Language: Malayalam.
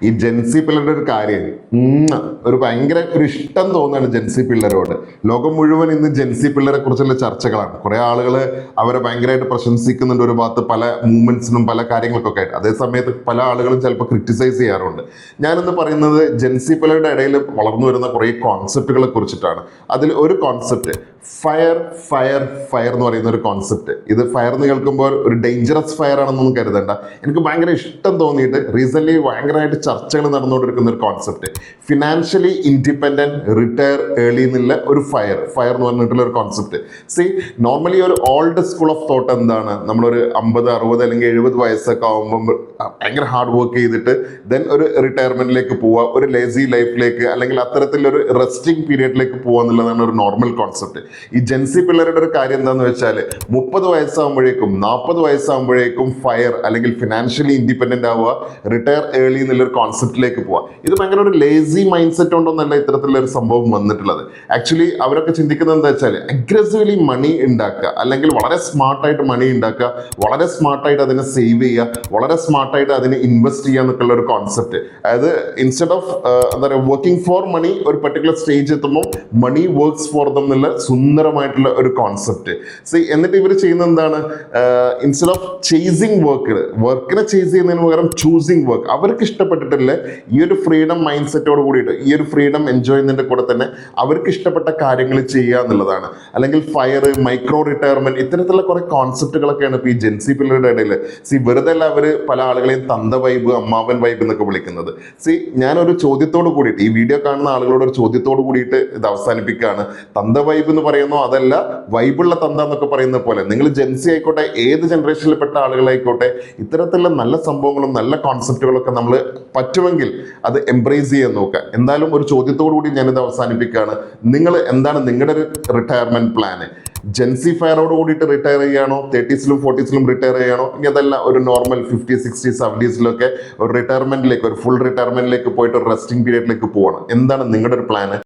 ഈ ജെൻസി പിള്ളേരുടെ ഒരു കാര്യം ഒരു ഭയങ്കര ഒരു ഇഷ്ടം തോന്നുകയാണ് ജെൻസി പിള്ളേരോട്. ലോകം മുഴുവൻ ഇന്ന് ജെൻസി പിള്ളേരെ കുറിച്ചുള്ള ചർച്ചകളാണ്. കുറെ ആളുകൾ അവരെ ഭയങ്കരമായിട്ട് പ്രശംസിക്കുന്നുണ്ട് ഒരു ഭാഗത്ത്, പല മൂവ്മെന്റ്സിനും പല കാര്യങ്ങൾക്കൊക്കെ ആയിട്ട്. അതേ സമയത്ത് പല ആളുകളും ചിലപ്പോൾ ക്രിറ്റിസൈസ് ചെയ്യാറുണ്ട്. ഞാനിന്ന് പറയുന്നത് ജെൻസി പിള്ളേരുടെ ഇടയിൽ വളർന്നു വരുന്ന കുറേ കോൺസെപ്റ്റുകളെ കുറിച്ചിട്ടാണ്. അതിൽ ഒരു കോൺസെപ്റ്റ് ഫയർ ഫയർ ഫയർ എന്ന് പറയുന്ന ഒരു കോൺസെപ്റ്റ്. ഇത് ഫയർ എന്ന് കേൾക്കുമ്പോൾ ഒരു ഡേഞ്ചറസ് ഫയർ ആണെന്നൊന്നും കരുതണ്ട. എനിക്ക് ഭയങ്കര ഇഷ്ടം തോന്നിയിട്ട് റീസെന്റ് ഭയങ്കരമായിട്ട് ചർച്ചകൾ നടന്നുകൊണ്ടിരിക്കുന്ന ഒരു concept, financially independent retire early എന്നുള്ള ഒരു ഫയർ എന്ന് പറഞ്ഞിട്ടുള്ള ഒരു കോൺസെപ്റ്റ്. സി, നോർമലി ഒരു ഓൾഡ് സ്കൂൾ ഓഫ് തോട്ട് എന്താണ്, നമ്മളൊരു 50, 60 അല്ലെങ്കിൽ 70 വയസ്സൊക്കെ ആകുമ്പോൾ ഭയങ്കര ഹാർഡ് വർക്ക് ചെയ്തിട്ട് ദെൻ ഒരു റിട്ടയർമെന്റിലേക്ക് പോവുക, ഒരു ലേസി ലൈഫിലേക്ക് അല്ലെങ്കിൽ അത്തരത്തിലൊരു റെസ്റ്റിംഗ് പീരിയഡിലേക്ക് പോകുക എന്നുള്ളതാണ് ഒരു നോർമൽ കോൺസെപ്റ്റ്. ഈ ജെൻസി പിള്ളേരുടെ ഒരു കാര്യം എന്താണെന്ന് വെച്ചാൽ 30 വയസ്സാകുമ്പോഴേക്കും 40 വയസ്സാകുമ്പോഴേക്കും ഫയർ അല്ലെങ്കിൽ ഫിനാൻഷ്യലി ഇൻഡിപെൻഡന്റ് ആവുക, റിട്ടയർ ഏർലി എന്നുള്ളൊരു കോൺസെപ്റ്റിലേക്ക് പോവുക. ഇത് ഭയങ്കര ഒരു ലേസി മൈൻഡ് സെറ്റ് കൊണ്ടൊന്നല്ല ഇത്തരത്തിലുള്ള ഒരു സംഭവം വന്നിട്ടുള്ളത്. ആക്ച്വലി അവരൊക്കെ ചിന്തിക്കുന്നത് എന്താ വെച്ചാൽ അഗ്രസീവ്ലി മണി ഉണ്ടാക്കുക, അല്ലെങ്കിൽ വളരെ സ്മാർട്ടായിട്ട് മണി ഉണ്ടാക്കുക, വളരെ സ്മാർട്ടായിട്ട് അതിനെ സേവ് ചെയ്യുക, വളരെ സ്മാർട്ടായിട്ട് അതിനെ ഇൻവെസ്റ്റ് ചെയ്യുക എന്നൊക്കെയുള്ള ഒരു കോൺസെപ്റ്റ്. അതായത് ഇൻസ്റ്റെഡ് ഓഫ് എന്താ പറയുക വർക്കിംഗ് ഫോർ മണി, ഒരു പർട്ടിക്കുലർ സ്റ്റേജ് എത്തുമ്പോൾ മണി വർക്ക്സ് ഫോർ ദം എന്നുള്ള സുന്ദരമായിട്ടുള്ള ഒരു കോൺസെപ്റ്റ്. സി, എന്നിട്ട് ഇവർ ചെയ്യുന്നത് എന്താണ്, ഇൻസ്റ്റെഡ് ഓഫ് ചേസിങ് വർക്കിനെ ചേസ് ചെയ്യുന്നതിന് പകരം ചൂസിങ് വർക്ക്. അവർക്ക് ഇഷ്ടപ്പെട്ടിട്ടില്ല ഈ ഒരു ഫ്രീഡം മൈൻഡ് സെറ്റോട് കൂടിയിട്ട്, ഈ ഒരു ഫ്രീഡം എൻജോയ് ചെയ്യുന്നതിന്റെ കൂടെ തന്നെ അവർക്ക് ഇഷ്ടപ്പെട്ട കാര്യങ്ങൾ ചെയ്യുക എന്നുള്ളതാണ്. അല്ലെങ്കിൽ ഫയർ, മൈക്രോ റിട്ടയർമെന്റ്, ഇത്തരത്തിലുള്ള കുറെ കോൺസെപ്റ്റുകളൊക്കെയാണ് ഇപ്പൊ ഈ ജെൻസി പിള്ളേരുടെ ഇടയിൽ. സി, വെറുതെ അല്ല അവര് പല ആളുകളെയും തന്ത വൈബ്, അമ്മാവൻ വൈബ് എന്നൊക്കെ വിളിക്കുന്നത്. സി, ഞാനൊരു ചോദ്യത്തോട് കൂടിയിട്ട്, ഈ വീഡിയോ കാണുന്ന ആളുകളോട് ഒരു ചോദ്യത്തോട് കൂടിയിട്ട് ഇത് അവസാനിപ്പിക്കുകയാണ്. തന്ത വൈബ് എന്ന് പറയുന്നോ അതല്ല വൈബുള്ള തന്ത എന്നൊക്കെ പറയുന്ന പോലെ, നിങ്ങൾ ജെൻസി ആയിക്കോട്ടെ, ഏത് ജനറേഷനിൽ പെട്ട ആളുകളായിക്കോട്ടെ, ഇത്തരത്തിലുള്ള നല്ല സംഭവങ്ങളും നല്ല കോൺസെപ്റ്റുകളൊക്കെ നമ്മൾ പറ്റുമെങ്കിൽ അത് എംബ്രേസ് ചെയ്യാൻ നോക്കുക. എന്തായാലും ഒരു ചോദ്യത്തോടു കൂടി ഞാനിത് അവസാനിപ്പിക്കുകയാണ്. നിങ്ങൾ എന്താണ് നിങ്ങളുടെ ഒരു റിട്ടയർമെന്റ് പ്ലാന്? ജെൻസി ഫയറോട് കൂടിയിട്ട് റിട്ടയർ ചെയ്യുകയാണോ, 30s-ലും 40s-ലും റിട്ടയർ ചെയ്യുകയാണോ, ഇനി അതല്ല ഒരു നോർമൽ 50, 60, 70s-ലൊക്കെ ഒരു റിട്ടയർമെന്റിലേക്ക്, ഒരു ഫുൾ റിട്ടയർമെന്റിലേക്ക് പോയിട്ട് ഒരു റെസ്റ്റിംഗ് പീരിയഡിലേക്ക് പോകണം? എന്താണ് നിങ്ങളുടെ ഒരു പ്ലാന്?